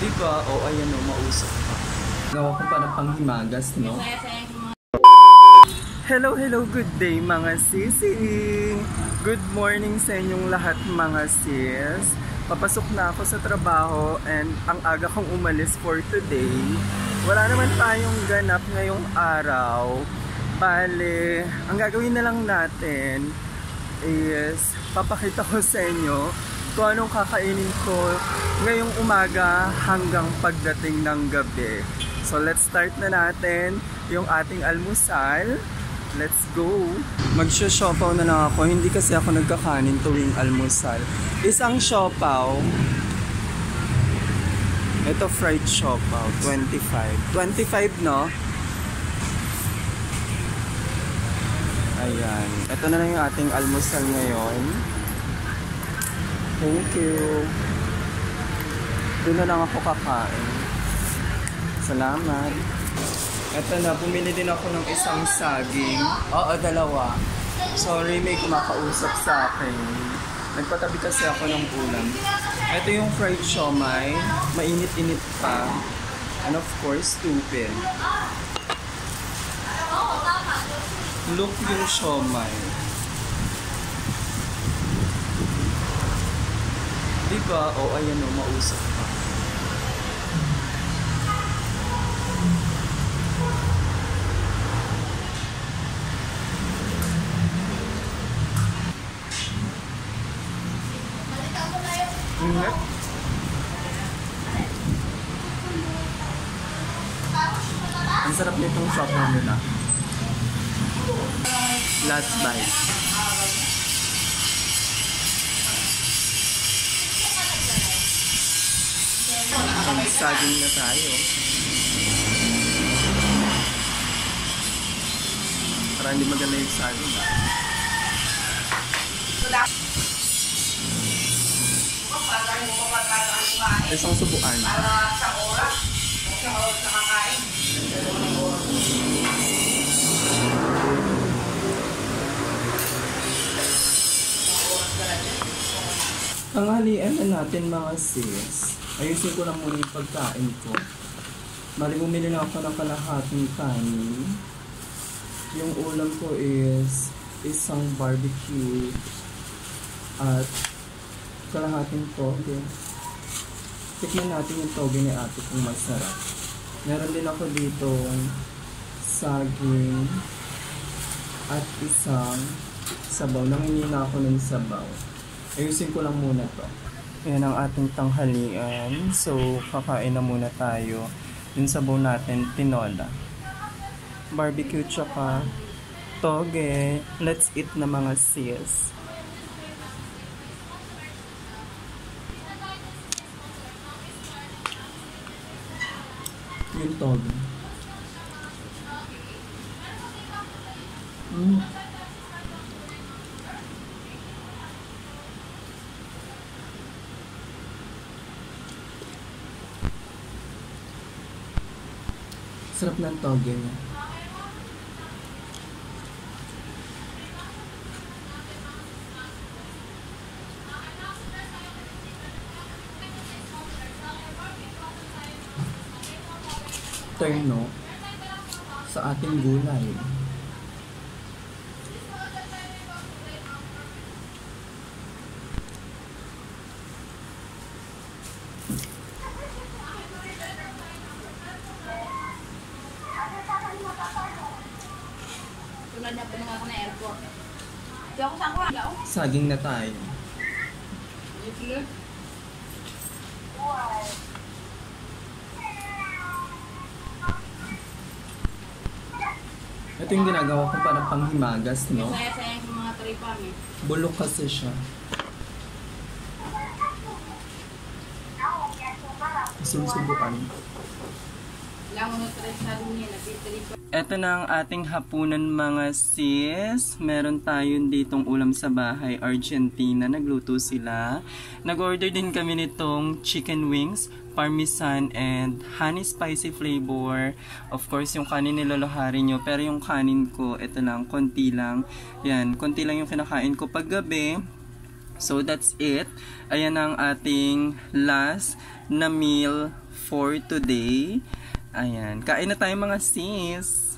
Diba? O ayan o, mausap pa. Gawa ko pa ng panghimagas, no? Hello, good day mga sisi! Good morning sa inyong lahat mga sis. Papasok na ako sa trabaho and ang aga kong umalis for today. Wala naman tayong ganap ngayong araw. Bale, ang gagawin na lang natin is papakita ko sa inyo kung anong kakainin ko ngayong umaga hanggang pagdating ng gabi. So let's start na natin yung ating almusal. Let's go! Magsyo-siopaw na lang ako. Hindi kasi ako nagkakanin tuwing almusal. Isang siopaw. Ito fried siopaw. 25. 25 no? Ayan. Ito na lang yung ating almusal ngayon. Thank you. Doon na lang ako kakain. Salamat. Ito na, bumili din ako ng isang saging. Oo, dalawa. Sorry, may kumakausap sa akin. Nagpatabi kasi ako ng ulam. Ito yung fried siomai. Mainit-init pa. And of course, stupid. Look yung siomai. Diba? O, ayan o, mausap pa. Ingat. Ang sarap nitong siopaw nila. Last bite. Saging na tayo. Para hindi maganda yung saging. Isang subuan. Tanghalian na natin mga sis. Ayusin ko lang muna yung pagkain ko. Bali, bumili na ako ng kalahating kanin. Yung ulam ko is isang barbecue at kalahating toge. Tikman natin yung toge ni ate kung masarap. Meron din ako dito saging at isang sabaw. Nangingi na ako ng sabaw. Ayusin ko lang muna to. Yan ang ating tanghalian. So, kakain na muna tayo. Yung sabaw natin, tinola. Barbecue tsaka toge. Let's eat na mga sis. Yung toge. Sarap ng toge niya. Terno sa ating gulay. Saging na tayo. Ito yung ginagawa ko para panghimagas, no? Sayang yung mga tripan eh. Bulok kasi siya. Susubukan. Ito na ang ating hapunan mga sis. Meron tayong ditong ulam sa bahay, Argentina. Nagluto sila. Nag-order din kami nitong chicken wings, parmesan, and honey spicy flavor. Of course, yung kanin nilolohari nyo. Pero yung kanin ko, ito lang, konti lang. Yan, konti lang yung kinakain ko pag gabi. So that's it. Ayan ang ating last na meal for today. Ayan. Kain na tayo mga sis.